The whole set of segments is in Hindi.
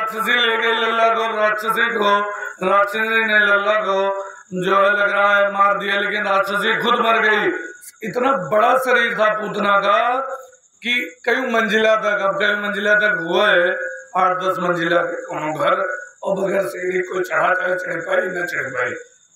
राक्षसी ले गई लल्ला को, राक्षसी ने लल्ला को जो है लग रहा है मार दिया, लेकिन राक्षसी खुद मर गई। इतना बड़ा शरीर था पूतना का कि कई मंजिला तक, अब कई मंजिला तक हुआ है, 8-10 मंजिला के कोनो घर, और बगैर सीढ़ी कोई चढ़ा चढ़ पाई न चढ़ पाई,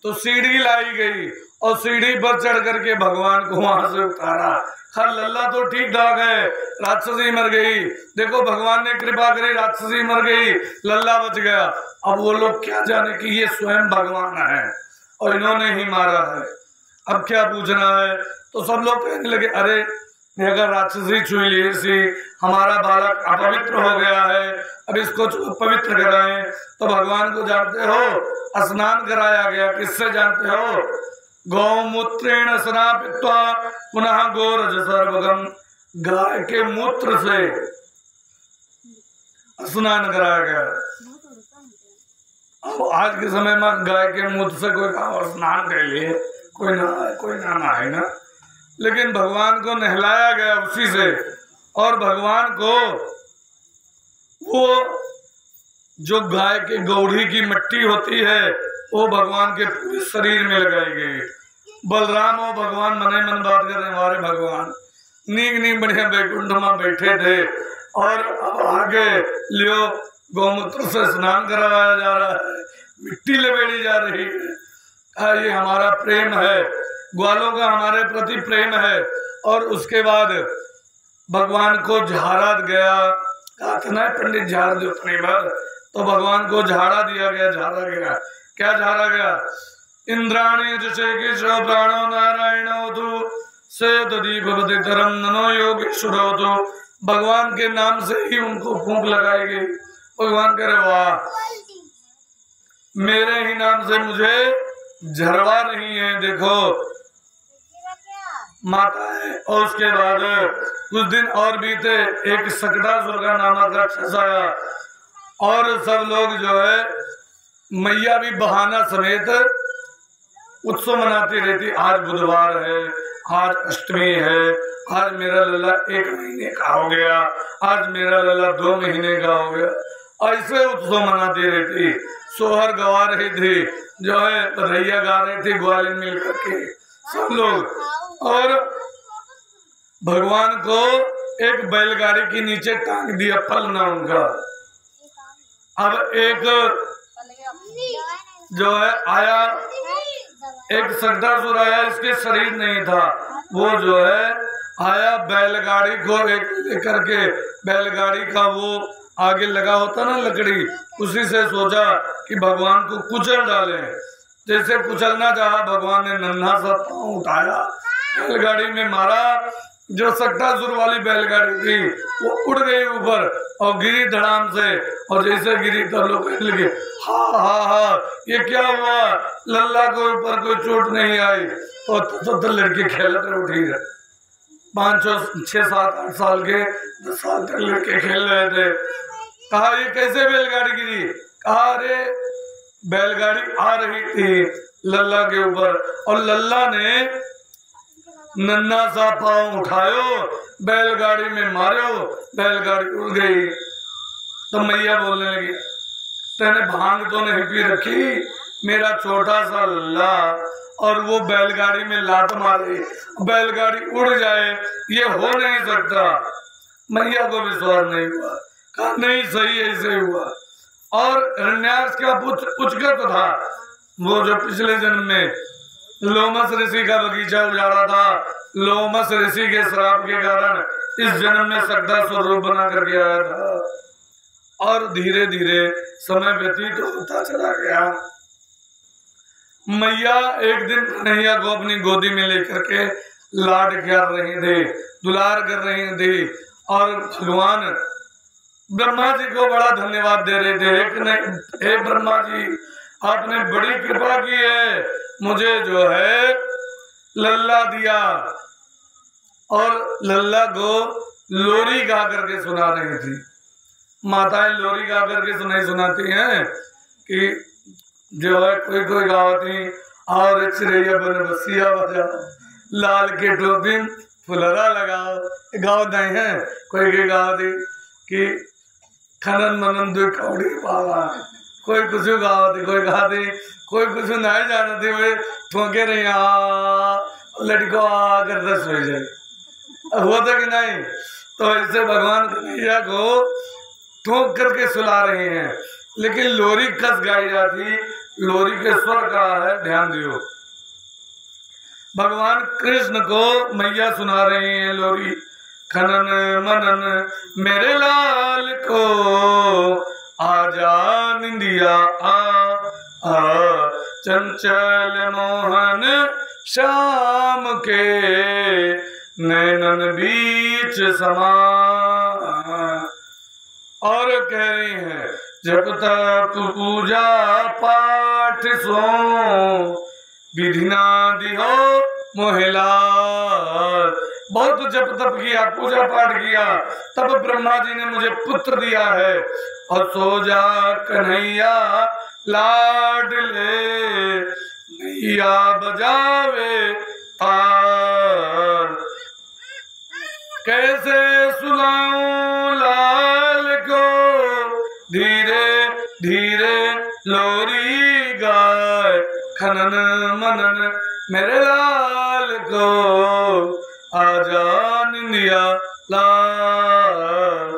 तो सीढ़ी लाई गई और सीढ़ी पर चढ़ करके भगवान को वहां से उतारा। खैर लल्ला तो ठीक ठाक है, राक्षसी मर गई, देखो भगवान ने कृपा करी, राक्षसी मर गई, लल्ला बच गया। अब वो लोग क्या जाने कि ये स्वयं भगवान है और इन्होंने ही मारा है, अब क्या पूछना है। तो सब लोग कहने लगे अरे अगर राक्षसी छुई ली सी, हमारा बालक अपवित्र हो गया है, अब इसको पवित्र कराएं। तो भगवान को जानते हो स्नान कराया गया, किससे जानते हो? गौमूत्रेण स्नापित्वा पुनः गोरज सर्वगम, गाय के मूत्र से स्नान कराया गया। अब आज के समय में गाय के मूत्र से कोई स्नान कर लिए, कोई ना है ना, लेकिन भगवान को नहलाया गया उसी से। और भगवान को वो जो गाय के गौड़ी की मिट्टी होती है वो भगवान के पूरे शरीर में लगाई गई। बलराम और भगवान मने मन बात कर रहे, हमारे भगवान नीक बढ़िया बैकुंठ में बैठे थे और अब आगे लियो गौमूत्र से स्नान करवाया जा रहा है, मिट्टी लपेटी जा रही है। ये हमारा प्रेम है, ग्वालों का हमारे प्रति प्रेम है। और उसके बाद भगवान को झाड़ा गया, कहा था ना पंडित झाड़ दो अपनी बार, तो भगवान को झाड़ा दिया गया, झाड़ा गया। क्या झाड़ा गया? इंद्राणी जैसे प्राणो नारायण से धर्म ननो योगेश्वर, भगवान के नाम से ही उनको फूंक लगाई गई। भगवान कह रहे वाह, मेरे ही नाम से मुझे झरवा नहीं है, देखो माता है। और उसके बाद कुछ दिन और बीते, एक सकटासुर का नामक राक्षस आया और सब लोग जो है मैया भी बहाना समेत उत्सव मनाती रहती। आज बुधवार है, आज अष्टमी है, आज मेरा लल्ला 1 महीने का हो गया, आज मेरा लल्ला 2 महीने का हो गया, ऐसे उत्सव मनाती रहती। सोहर गवा रही थी, जो है रैया गा रही थी, ग्वालिन मिल करके सब लोग। और भगवान को एक बैलगाड़ी के नीचे टांग दिया, पलना उनका। अब एक जो है आया, एक सकटासुर आया, इसके शरीर नहीं था, वो जो है आया बैलगाड़ी को एक लेकर के, बैलगाड़ी का वो आगे लगा होता ना लकड़ी, उसी से सोचा कि भगवान को कुचल डाले। जैसे कुचलना चाहा, भगवान ने नन्हा सा पांव उठाया, बैलगाड़ी में मारा। जो सकटासुर वाली बैलगाड़ी थी वो उड़ गई ऊपर और गिरी धड़ाम से, और जैसे गिरी तब लोग कहने लगे हा, ये क्या हुआ, लल्ला को ऊपर कोई चोट नहीं आई। तो लड़के खेलते उठी है, 5, 6, 7, 8 साल के, 10 साल तक लड़के खेल रहे थे। कहा ये कैसे बैलगाड़ी गिरी? कहा अरे बैलगाड़ी आ रही थी लल्ला के ऊपर और लल्ला ने नन्ना सा पांव उठायो, बैलगाड़ी में मारो, बैलगाड़ी उड़ गई। तो मैया बोलने लगी तेने भांग तो नहीं पी रखी, मेरा छोटा सा लल्ला और वो बैलगाड़ी में लात मारे, बैलगाड़ी उड़ जाए, ये हो नहीं सकता। मैया को विश्वास नहीं हुआ, कहा नहीं सही ऐसे हुआ। और हिरण्याक्ष का पुत्र उचगत था, वो जो पिछले जन्म में लोमस ऋषि का बगीचा उजाड़ा था, लोमस ऋषि के श्राप के कारण इस जन्म में सकटासुर रूप बना करके आया था। और धीरे धीरे समय व्यतीत होता चला गया। मैया एक दिन कन्हैया को अपनी गोदी में लेकर के लाड कर रही थी, दुलार कर रही थी, और भगवान ब्रह्मा जी को बड़ा धन्यवाद दे रहे थे। हे ब्रह्मा जी, आपने बड़ी कृपा की है, मुझे जो है लल्ला दिया। और लल्ला को लोरी गा करके सुना रही थी। माताएं लोरी गा करके सुनाती हैं कि जो है कोई गावती और चिड़ैया बन बसिया बजाओ, लाल के टोपी फुलरा लगाओ, गाँव नहीं है। कोई गावती कि खनन मनन दो कौड़ी पावा। कोई कुछ गावती, कोई गाती, कोई कुछ नहीं जानती, वे ठोके रही लड़को आकर दस हो जाए। हुआ था कि नहीं? तो ऐसे भगवान कन्हैया को ठोक करके सुला रहे हैं। लेकिन लोरी कस गाई जाती, लोरी के स्वर का है, ध्यान दियो। भगवान कृष्ण को मैया सुना रही हैं लोरी। खनन मनन मेरे लाल को आजा निंदिया आ चंचल मोहन श्याम के नैनन बीच समा। और कह रही हैं जब तक पूजा पाठ सो विधि ना दियो मोहिला। बहुत जप तप किया, पूजा पाठ किया, तब ब्रह्मा जी ने मुझे पुत्र दिया है। और सो जा कन्हैया लाडले नैया बजावे तार। कैसे सुनाऊं लाल को धीरे धीरे लोरी गाय। खनन मनन मेरे लाल को आजा निंदिया लाल।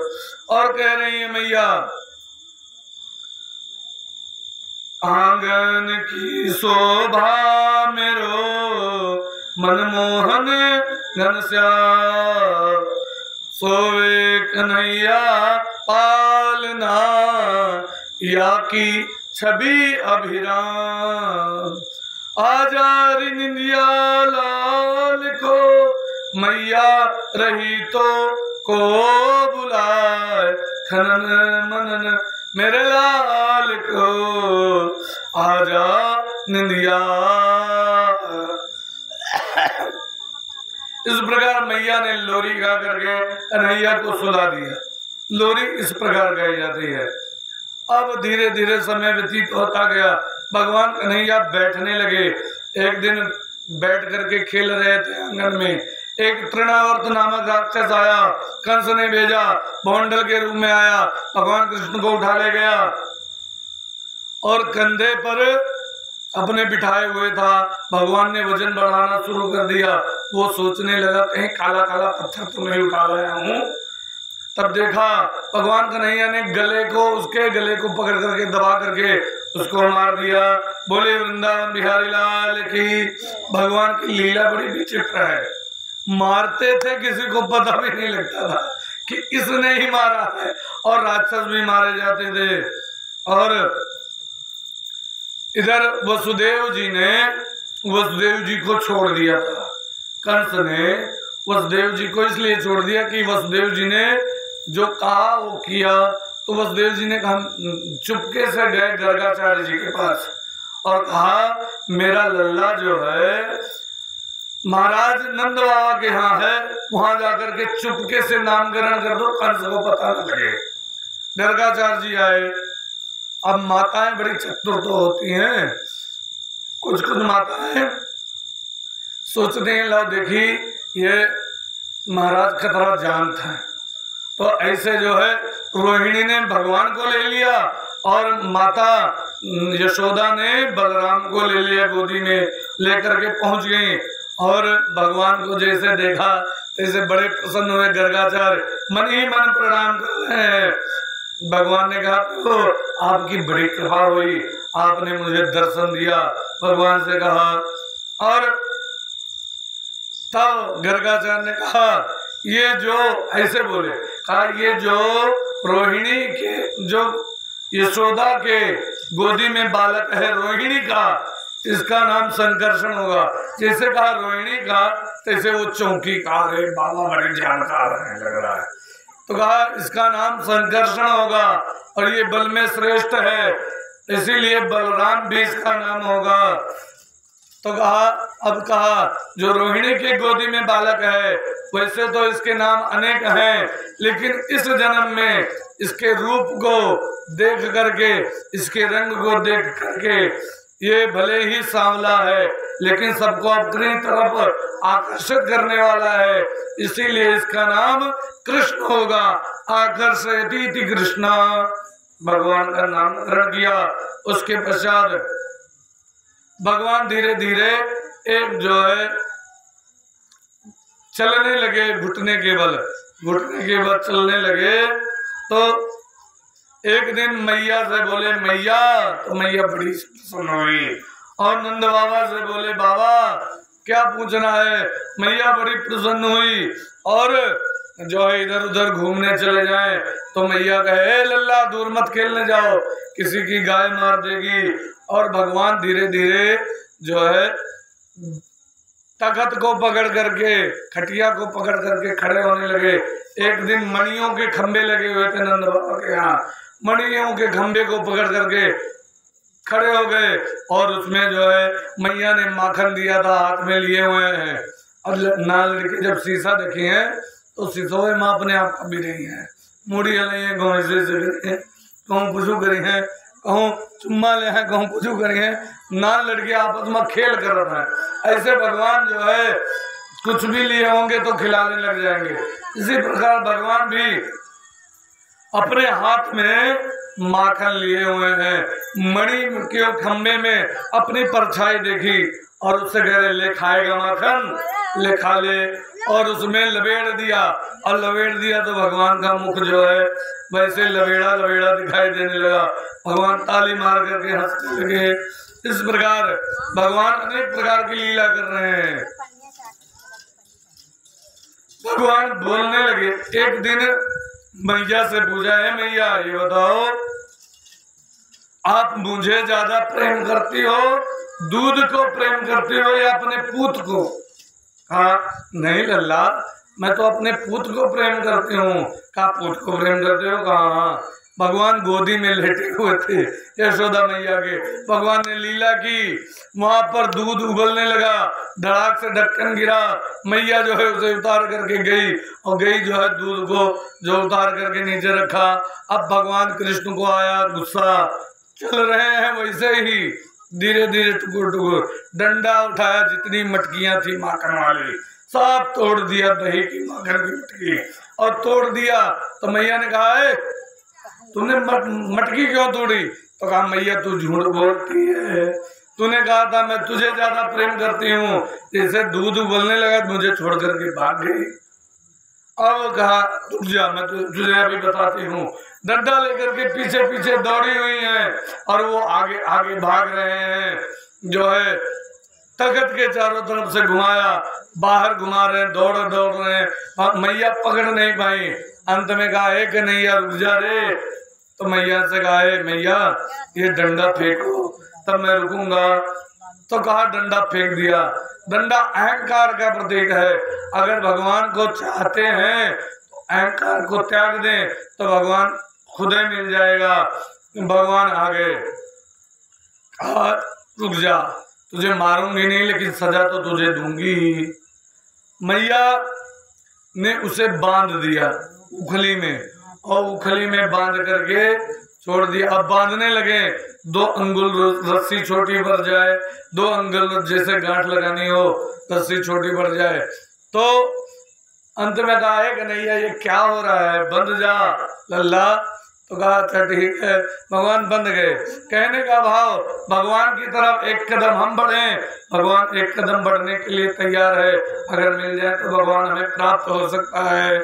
और कह रही है मैया आंगन की शोभा मेरो मनमोहन घनश्याम। सोवे कन्हैया पालना या की छवि अभिराम। आजा निंदिया लाल को मैया रही तो को बुलाए। खनन मनन मेरे लाल को आजा निंदिया। इस प्रकार मैया ने लोरी गा करके कन्हैया को सुला दिया। लोरी इस प्रकार गाई जाती है। अब धीरे धीरे समय व्यतीत होता गया। भगवान कन्हैया बैठने लगे। एक दिन बैठ करके खेल रहे थे आंगन में। एक तृणावर्त नामक राक्षस आया, कंस ने भेजा, भौंडल के रूप में आया, भगवान कृष्ण को उठा ले गया और कंधे पर अपने बिठाए हुए था। भगवान ने वजन बढ़ाना शुरू कर दिया। वो सोचने लगा कहीं काला काला पत्थर तो नहीं उठा लाया हूँ। तब देखा भगवान कन्हैया ने गले को, उसके गले को पकड़ करके दबा करके उसको मार दिया। बोले वृंदावन बिहारी लाल की। भगवान की लीला बड़ी विचित्र है। मारते थे किसी को पता भी नहीं लगता था कि इसने ही मारा है। और राक्षस भी मारे जाते थे। और इधर वसुदेव जी को छोड़ दिया था। कंस ने वसुदेव जी को इसलिए छोड़ दिया कि वसुदेव जी ने जो कहा वो किया। तो वसुदेव जी ने कहा, चुपके से गए गर्गाचार्य जी के पास और कहा मेरा लल्ला जो है महाराज नंद बाबा के यहाँ है, वहां जाकर के चुपके से नामकरण कर दो, कंस को पता न लगे। गर्गाचार्य जी आए। अब माताएं बड़ी चतुर तो होती हैं। कुछ माताएं सोचते हैं लो देखी ये महाराज खतरा जानता है। तो ऐसे जो है रोहिणी ने भगवान को ले लिया और माता यशोदा ने बलराम को ले लिया, गोदी में लेकर के पहुंच गई। और भगवान को जैसे देखा तैसे बड़े प्रसन्न हुए। गर्गाचार्य मन ही मन प्रणाम कर रहे हैं। भगवान ने कहा तो आपकी बड़ी कृपा हुई, आपने मुझे दर्शन दिया। भगवान से कहा। और तब गर्गाचार्य ने कहा ये जो ऐसे बोले, कहा ये जो रोहिणी के, जो यशोदा के गोदी में बालक है रोहिणी का, इसका नाम संकर्षण होगा। जैसे कहा रोहिणी का तैसे वो चौकीकार है। बाबा बड़े जानकार है लग रहा है। तो कहा इसका नाम संकर्षण होगा और ये बल में श्रेष्ठ है, इसीलिए बलराम भी इसका नाम होगा। तो कहा अब कहा जो रोहिणी की गोदी में बालक है वैसे तो इसके नाम अनेक हैं, लेकिन इस जन्म में इसके रूप को देख करके, इसके रंग को देख करके ये भले ही सांवला है लेकिन सबको अपनी तरफ आकर्षित करने वाला है, इसीलिए इसका नाम कृष्ण होगा। आकर्षयति कृष्णा, भगवान का नामकरण किया। उसके पश्चात भगवान धीरे धीरे एक जो है चलने लगे, घुटने के बल चलने लगे। तो एक दिन मैया से बोले मैया, तो मैया बड़ी प्रसन्न हुई। और नंद बाबा से बोले बाबा क्या पूछना है। मैया बड़ी प्रसन्न हुई और जो है इधर उधर घूमने चले जाएं तो मैया कहे लल्ला दूर मत खेलने जाओ, किसी की गाय मार देगी। और भगवान धीरे धीरे जो है तख्त को पकड़ करके, खटिया को पकड़ करके खड़े होने लगे। एक दिन मणियों के खंबे लगे हुए थे नंद बाबा के यहाँ, मणियों के खंबे को पकड़ करके खड़े हो गए। और उसमें जो है मैया ने माखन दिया था, हाथ में लिए हुए हैं। और ना लड़के जब शीशा देखे हैं तो शीशों में अपने आप का भी रही है, मुड़ी हलाई है, कहूँ ऐसे कहूँ पुछू करी है, कहूँ चुम्मा ले हैं, कहूँ पुछू करी है। ना लड़के आपस में खेल कर रहा है। ऐसे भगवान जो है कुछ भी लिए होंगे तो खिलाने लग जाएंगे। इसी प्रकार भगवान भी अपने हाथ में माखन लिए हुए हैं। मणि के खंबे में अपनी परछाई देखी और उससे कह रहे ले खाएगा माखन, ले खा ले। और उसमें लपेट दिया, और लपेट दिया तो भगवान का मुख जो है वैसे लपेड़ा लपेड़ा दिखाई देने लगा। भगवान ताली मार करके हंसने लगे। इस प्रकार भगवान अनेक प्रकार की लीला कर रहे हैं। भगवान बोलने लगे। एक दिन मैया से पूछा है मैया ये बताओ आप मुझे ज्यादा प्रेम करती हो, दूध को प्रेम करती हो या अपने पूत को? हाँ नहीं लल्ला मैं तो अपने पुत्र को प्रेम करती हूँ। कहा पुत्र को प्रेम करते हो? कहा भगवान गोदी में लेटे हुए थे यशोदा मैया के। भगवान ने लीला की, वहां पर दूध उबलने लगा, धड़ाक से ढक्कन गिरा, मैया जो है उसे उतार करके गई और गई जो है दूध को जो उतार करके नीचे रखा। अब भगवान कृष्ण को आया गुस्सा, चल रहे हैं वैसे ही धीरे धीरे टुकुर टुकुर, डंडा उठाया, जितनी मटकियां थी माखन वाली सब तोड़ दिया, दही की माखन की मटकी और तोड़ दिया। तो मैया ने कहा है तूने मटकी क्यों तोड़ी? तो कहा मैया तू झूठ बोलती है, तूने कहा था मैं तुझे ज्यादा प्रेम करती हूँ, जैसे दूध उबलने लगा मुझे छोड़ करके भाग गई। अब कहा रुक जा मैं तुझे अभी बताती हूँ। डंडा लेकर के पीछे पीछे दौड़ी हुई है और वो आगे आगे भाग रहे हैं। जो है तख्त के चारों तरफ से घुमाया, बाहर घुमा रहे हैं, दौड़ रहे हैं। मैया पकड़ नहीं पाई। अंत में कहा है कि नैया रुक जा रे। तो मैया से कहा है मैया ये डंडा फेंको तब मैं रुकूंगा। तो कहा डंडा फेंक दिया। डंडा अहंकार का प्रतीक है। अगर भगवान को चाहते हैं तो अहंकार को त्याग दें तो भगवान खुद ही मिल जाएगा। भगवान आगे कहा रुक जा, तुझे मारूंगी नहीं लेकिन सजा तो तुझे दूंगी। मैया ने उसे बांध दिया उखली में और उखली में बांध करके छोड़ दिया। अब बांधने लगे, 2 अंगुल रस्सी छोटी पड़ जाए, 2 अंगुल जैसे गांठ लगानी हो रस्सी छोटी पड़ जाए। तो अंत में कहा है कि नहीं ये क्या हो रहा है, बंद जा लल्ला। तो कहा अच्छा ठीक है। भगवान बंद गए। कहने का भाव भगवान की तरफ एक कदम हम बढ़े, भगवान एक कदम बढ़ने के लिए तैयार है। अगर मिल जाए तो भगवान हमें प्राप्त हो सकता है।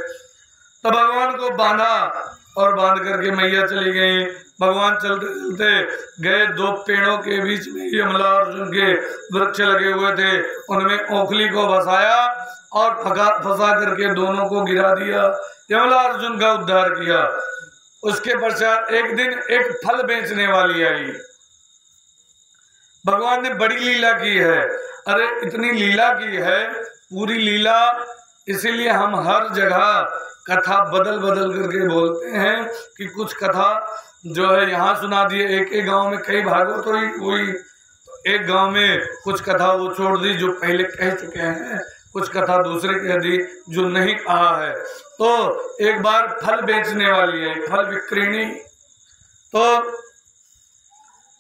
तो भगवान को बांधा और बांध करके मैया चली गई। भगवान चलते चलते गए, 2 पेड़ों के बीच में यमला अर्जुन के वृक्ष लगे हुए थे, उनमें ओखली को फंसाया और फंसा करके दोनों को गिरा दिया। यमला अर्जुन का उद्धार किया। उसके पश्चात एक दिन एक फल बेचने वाली आई। भगवान ने बड़ी लीला की है। अरे इतनी लीला की है, पूरी लीला, इसीलिए हम हर जगह कथा बदल बदल करके बोलते हैं कि कुछ कथा जो है यहाँ सुना दिए। एक गांव में कई भागवत तो हुई, एक गांव में कुछ कथा वो छोड़ दी जो पहले कह चुके हैं, कुछ कथा दूसरे कह दी जो नहीं कहा है। तो एक बार फल बेचने वाली है, फल विक्रेणी। तो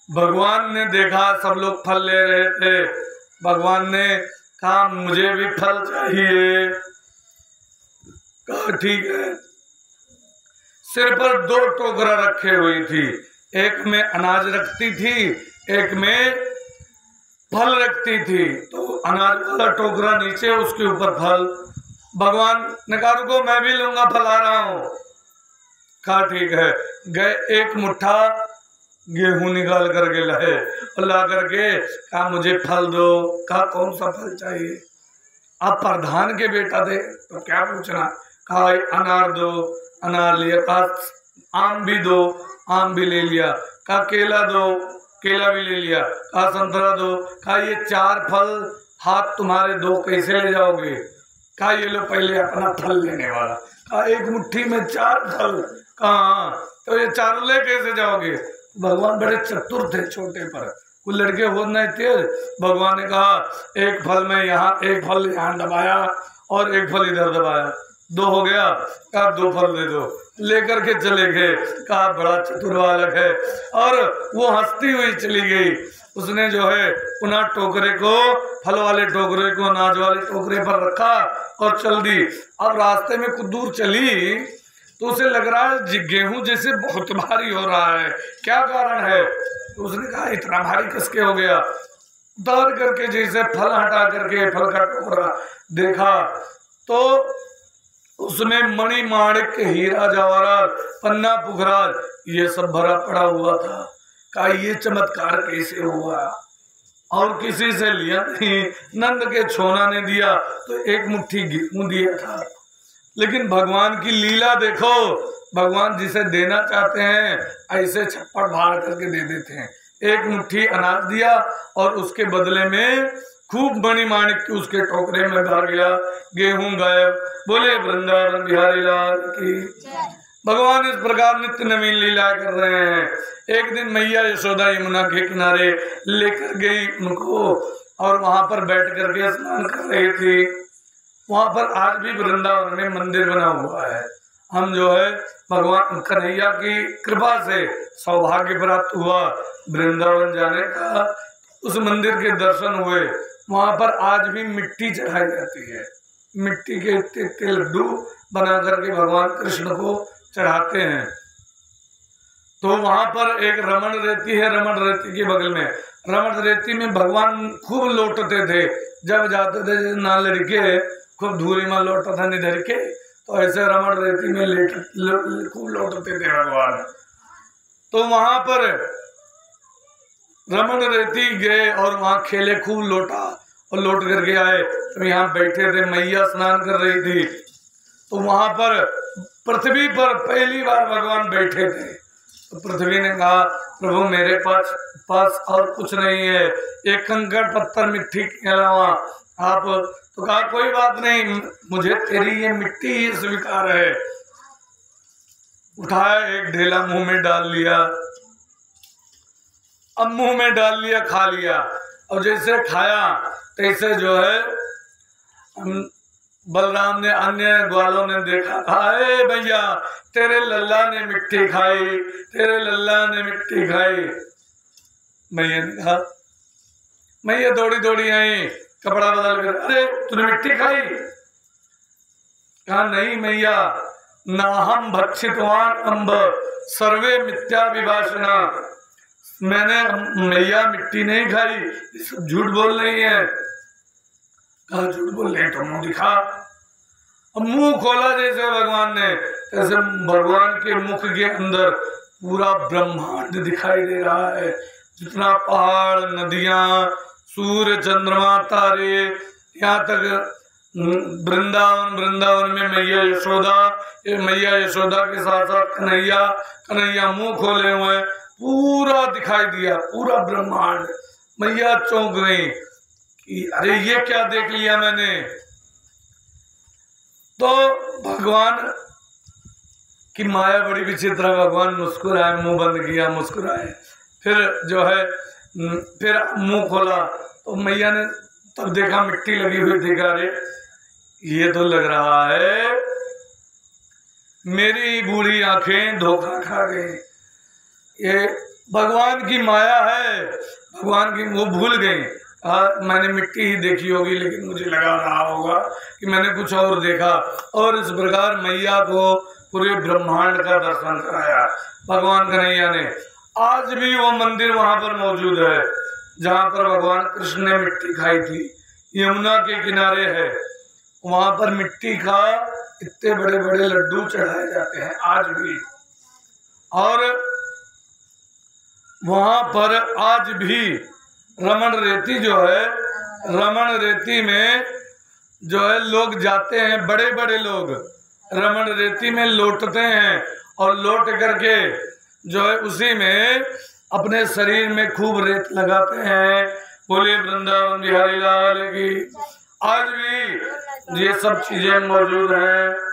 भगवान ने देखा सब लोग फल ले रहे थे भगवान ने कहा मुझे भी फल चाहिए। कहा ठीक है। सिर पर 2 टोकरा रखे हुई थी, एक में अनाज रखती थी, एक में फल रखती थी। तो अनाज वाला टोकरा नीचे, उसके ऊपर फल। भगवान ने कहा रुको मैं भी लूंगा, फल आ रहा हूं। कहा ठीक है। गए, एक मुट्ठा गेहूं निकाल करके लाए और ला करके कहा मुझे फल दो। कहा कौन सा फल चाहिए? आप प्रधान के बेटा थे तो क्या पूछना। कहा अनार दो, अनार लिया। कहा आम भी दो, आम भी ले लिया। कहा केला दो, केला भी ले लिया। कहा संतरा दो। कहा ये 4 फल हाथ तुम्हारे 2 कैसे ले जाओगे? कहा ये लो पहले अपना फल लेने वाला। कहा एक मुट्ठी में 4 फल। कहा तो ये 4 ले कैसे जाओगे? भगवान बड़े चतुर थे छोटे पर, कुछ लड़के हो नहीं तेज। भगवान ने कहा एक फल में यहाँ, एक फल यहाँ दबाया और एक फल इधर दबाया, 2 हो गया। कहा 2 फल दे दो, लेकर के चले गए। कहा बड़ा चतुर बालक है। और वो हंसती हुई चली गई। उसने जो है पुनः टोकरे को, फल वाले टोकरे को अनाज वाले टोकरे पर रखा और चल दी। अब रास्ते में कुछ दूर चली तो उसे लग रहा है गेहूं जैसे बहुत भारी हो रहा है, क्या कारण है? तो उसने कहा इतना भारी किसके हो गया? उतार करके जैसे फल हटा करके फल का टुकड़ा देखा तो उसमें मणि माणिक, हीरा जवाहरात, पन्ना पुखराज ये सब भरा पड़ा हुआ था। कहा ये चमत्कार कैसे हुआ? और किसी से लिया नहीं, नंद के छोना ने दिया तो 1 मुट्ठी गेहूं दिया था। लेकिन भगवान की लीला देखो, भगवान जिसे देना चाहते हैं ऐसे छप्पड़ फाड़ करके दे देते हैं। 1 मुट्ठी अनाज दिया और उसके बदले में खूब मणि माणिक की उसके टोकरे में भर गया, गेहूं गायब। बोले वृंदावन बिहारी लाल की। भगवान इस प्रकार नित्य नवीन लीला कर रहे हैं। एक दिन मैया यशोदा यमुना के किनारे लेकर गई उनको और वहां पर बैठ करके स्नान कर रही थी। वहां पर आज भी वृंदावन में मंदिर बना हुआ है। हम जो है भगवान कन्हैया की कृपा से सौभाग्य प्राप्त हुआ वृंदावन जाने का, उस मंदिर के दर्शन हुए। वहां पर आज भी मिट्टी चढ़ाई जाती है, मिट्टी के इतने लड्डू बना करके भगवान कृष्ण को चढ़ाते हैं। तो वहां पर एक रमण रेती है, रमण रेती के बगल में, रमण रेती में भगवान खूब लौटते थे। जब जाते थे ना लड़के खूब धूरी में लौटता था निधर के, तो ऐसे रमण रेती में खूब लौटते थे भगवान। तो वहां पर रमण रेती गए और वहां खेले, खूब लौटा और लौट करके आए। तो यहाँ बैठे थे, मैया स्नान कर रही थी। तो वहां पर पृथ्वी पर पहली बार भगवान बैठे थे। तो पृथ्वी ने कहा प्रभु मेरे पास और कुछ नहीं है, एक कंकड़ पत्थर मिट्टी के अलावा आप। तो कहा कोई बात नहीं, मुझे तेरी ये मिट्टी ही स्वीकार है। उठाया, एक ढेला मुंह में डाल लिया। अब मुंह में डाल लिया, खा लिया। और जैसे खाया तैसे जो है बलराम ने, अन्य ग्वालों ने देखा, कहा भैया तेरे लल्ला ने मिट्टी खाई, तेरे लल्ला ने मिट्टी खाई। मैया ने कहा, मैया दौड़ी दौड़ी आई, कपड़ा बदल कर, अरे तूने मिट्टी खाई? कहा नहीं मैया, ना हम भक्षितवान अम्ब सर्वे मिथ्या विभाषणा। मैंने मैया मिट्टी नहीं खाई, ये सब झूठ बोल रही है। कहा झूठ बोल रहे तो मुंह दिखा। अब मुंह खोला जैसे भगवान ने, तैसे भगवान के मुख के अंदर पूरा ब्रह्मांड दिखाई दे रहा है। जितना पहाड़, नदियां, सूर्य, चंद्रमा, तारे, यहाँ तक वृंदावन में मैया यशोदा के साथ साथ कन्हैया मुंह खोले हुए, पूरा दिखाई दिया, पूरा ब्रह्मांड। मैया चौंक गई कि अरे ये क्या देख लिया मैंने। तो भगवान की माया बड़ी विचित्र है। भगवान मुस्कुराए, मुंह बंद किया, मुस्कुराए, फिर जो है फिर मुंह खोला तो मैया ने तब देखा मिट्टी लगी हुई थी। अरे ये तो लग रहा है मेरी बूढ़ी आंखें धोखा खा गई, ये भगवान की माया है। भगवान की वो भूल गई। मैंने मिट्टी ही देखी होगी, लेकिन मुझे लगा रहा होगा कि मैंने कुछ और देखा। और इस प्रकार मैया को पूरे ब्रह्मांड का दर्शन कराया भगवान कन्हैया ने। आज भी वो मंदिर वहां पर मौजूद है जहां पर भगवान कृष्ण ने मिट्टी खाई थी। यमुना के किनारे है, वहां पर मिट्टी का इतने बड़े बड़े लड्डू चढ़ाए जाते हैं आज भी। और वहां पर आज भी रमण रेती जो है, रमण रेती में जो है लोग जाते हैं, बड़े बड़े लोग रमण रेती में लौटते हैं और लौट करके जो है उसी में अपने शरीर में खूब रेत लगाते हैं। बोलिए वृंदावन बिहारी लाल की। आज भी ये सब चीजें मौजूद हैं।